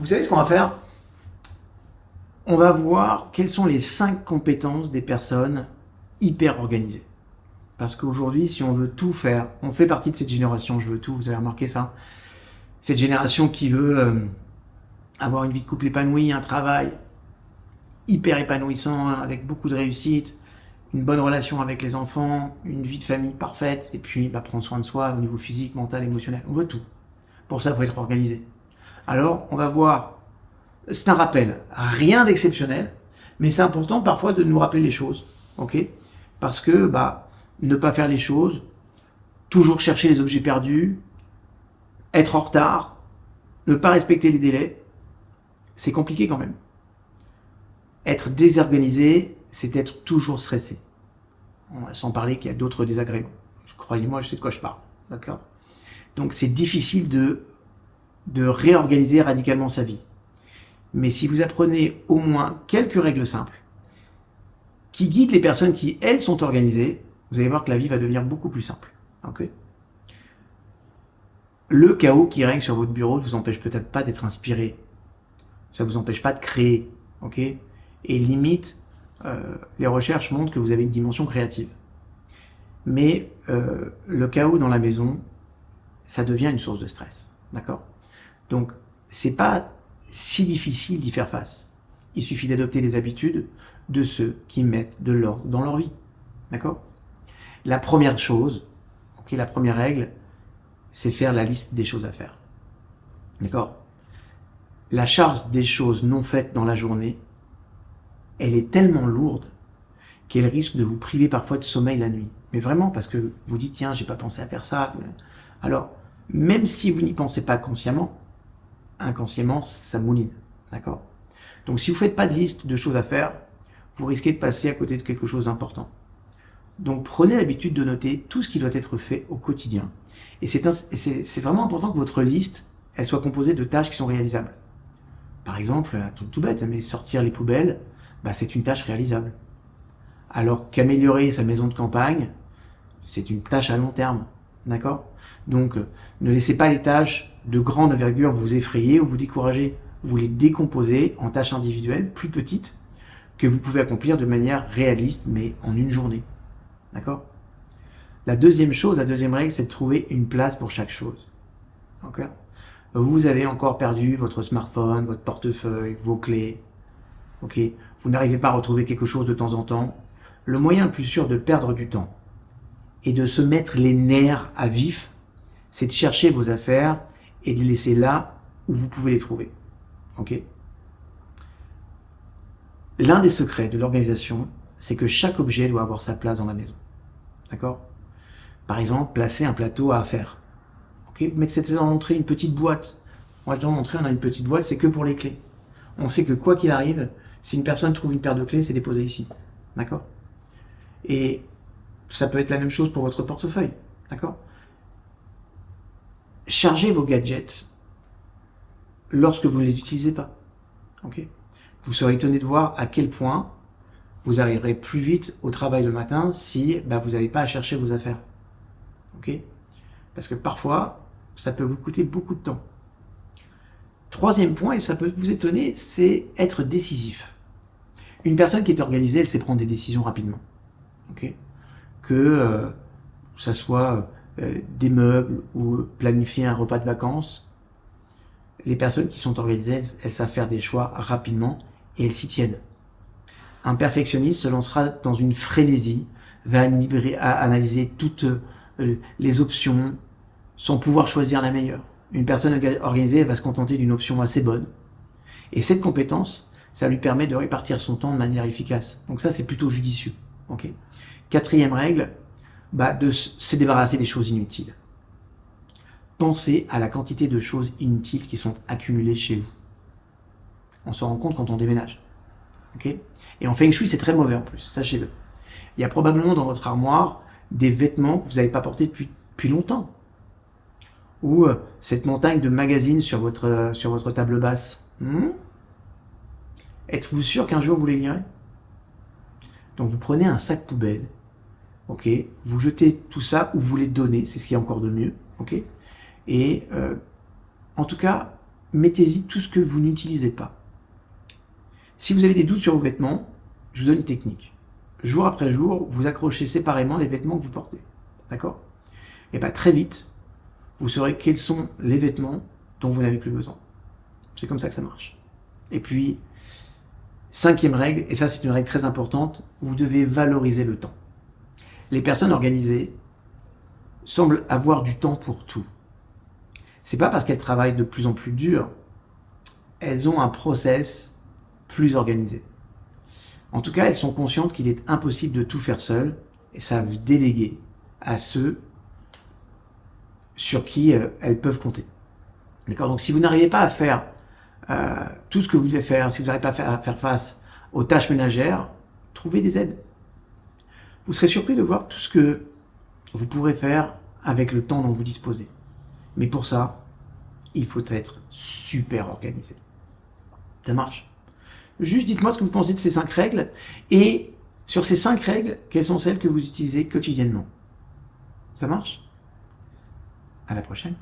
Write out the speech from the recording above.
Vous savez ce qu'on va faire? On va voir quelles sont les 5 compétences des personnes hyper organisées. Parce qu'aujourd'hui, si on veut tout faire, on fait partie de cette génération, je veux tout, vous avez remarqué ça? Cette génération qui veut avoir une vie de couple épanouie, un travail hyper épanouissant, avec beaucoup de réussite, une bonne relation avec les enfants, une vie de famille parfaite, et puis prendre soin de soi au niveau physique, mental, émotionnel. On veut tout. Pour ça, il faut être organisé. Alors, on va voir. C'est un rappel, rien d'exceptionnel, mais c'est important parfois de nous rappeler les choses, ok? Parce que ne pas faire les choses, toujours chercher les objets perdus, être en retard, ne pas respecter les délais, c'est compliqué quand même. Être désorganisé, c'est être toujours stressé. Sans parler qu'il y a d'autres désagréments. Croyez-moi, je sais de quoi je parle, d'accord? Donc c'est difficile de réorganiser radicalement sa vie. Mais si vous apprenez au moins quelques règles simples qui guident les personnes qui, elles, sont organisées, vous allez voir que la vie va devenir beaucoup plus simple. Okay? Le chaos qui règne sur votre bureau ne vous empêche peut-être pas d'être inspiré. Ça ne vous empêche pas de créer. Okay? Et limite, les recherches montrent que vous avez une dimension créative. Mais le chaos dans la maison, ça devient une source de stress. D'accord? Donc, c'est pas si difficile d'y faire face. Il suffit d'adopter les habitudes de ceux qui mettent de l'ordre dans leur vie. D'accord? La première chose, la première règle, c'est faire la liste des choses à faire. D'accord? La charge des choses non faites dans la journée, elle est tellement lourde qu'elle risque de vous priver parfois de sommeil la nuit. Mais vraiment, parce que vous dites, tiens, j'ai pas pensé à faire ça. Alors, même si vous n'y pensez pas consciemment, inconsciemment, ça mouline. D'accord? Donc si vous ne faites pas de liste de choses à faire, vous risquez de passer à côté de quelque chose d'important. Donc prenez l'habitude de noter tout ce qui doit être fait au quotidien. Et c'est vraiment important que votre liste, elle soit composée de tâches qui sont réalisables. Par exemple, un truc tout bête, mais sortir les poubelles, c'est une tâche réalisable. Alors qu'améliorer sa maison de campagne, c'est une tâche à long terme. D'accord? Donc, ne laissez pas les tâches de grande envergure vous effrayer ou vous décourager. Vous les décomposez en tâches individuelles plus petites que vous pouvez accomplir de manière réaliste, mais en une journée. D'accord? La deuxième règle, c'est de trouver une place pour chaque chose. Okay? Vous avez encore perdu votre smartphone, votre portefeuille, vos clés. Okay? Vous n'arrivez pas à retrouver quelque chose de temps en temps. Le moyen le plus sûr de perdre du temps et de se mettre les nerfs à vif, c'est de chercher vos affaires et de les laisser là où vous pouvez les trouver. Okay? L'un des secrets de l'organisation, c'est que chaque objet doit avoir sa place dans la maison. D'accord? Par exemple, placer un plateau à affaires. Okay? Mettez dans l'entrée une petite boîte. Moi, dans l'entrée, on a une petite boîte, c'est que pour les clés. On sait que quoi qu'il arrive, si une personne trouve une paire de clés, c'est déposé ici. D'accord? Et ça peut être la même chose pour votre portefeuille. D'accord? Chargez vos gadgets lorsque vous ne les utilisez pas. Okay? Vous serez étonné de voir à quel point vous arriverez plus vite au travail le matin si vous n'avez pas à chercher vos affaires. Okay? Parce que parfois, ça peut vous coûter beaucoup de temps. Troisième point, et ça peut vous étonner, c'est être décisif. Une personne qui est organisée, elle sait prendre des décisions rapidement. Okay? Que ça soit des meubles ou planifier un repas de vacances, les personnes qui sont organisées, elles savent faire des choix rapidement et elles s'y tiennent. Un perfectionniste se lancera dans une frénésie, va analyser toutes les options sans pouvoir choisir la meilleure. Une personne organisée va se contenter d'une option assez bonne. Et cette compétence, ça lui permet de répartir son temps de manière efficace. Donc ça, c'est plutôt judicieux. Okay? Quatrième règle, de se débarrasser des choses inutiles. Pensez à la quantité de choses inutiles qui sont accumulées chez vous. On s'en rend compte quand on déménage. Okay? Et en Feng Shui, c'est très mauvais en plus, sachez-le. Il y a probablement dans votre armoire des vêtements que vous n'avez pas portés depuis longtemps. Ou cette montagne de magazines sur votre table basse. Êtes-vous sûr qu'un jour vous les lirez? Donc vous prenez un sac poubelle, okay, vous jetez tout ça ou vous les donnez, c'est ce qui est encore de mieux. Okay, et en tout cas, mettez-y tout ce que vous n'utilisez pas. Si vous avez des doutes sur vos vêtements, je vous donne une technique. Jour après jour, vous accrochez séparément les vêtements que vous portez. D'accord? Et bien très vite, vous saurez quels sont les vêtements dont vous n'avez plus besoin. C'est comme ça que ça marche. Et puis, 5e règle, et ça c'est une règle très importante, vous devez valoriser le temps. Les personnes organisées semblent avoir du temps pour tout. C'est pas parce qu'elles travaillent de plus en plus dur, elles ont un process plus organisé. En tout cas, elles sont conscientes qu'il est impossible de tout faire seul et savent déléguer à ceux sur qui elles peuvent compter. D'accord? Donc si vous n'arrivez pas à faire tout ce que vous devez faire, si vous n'arrivez pas à faire face aux tâches ménagères, trouvez des aides. Vous serez surpris de voir tout ce que vous pourrez faire avec le temps dont vous disposez. Mais pour ça, il faut être super organisé. Ça marche? Juste dites-moi ce que vous pensez de ces 5 règles et sur ces 5 règles, quelles sont celles que vous utilisez quotidiennement. Ça marche? À la prochaine.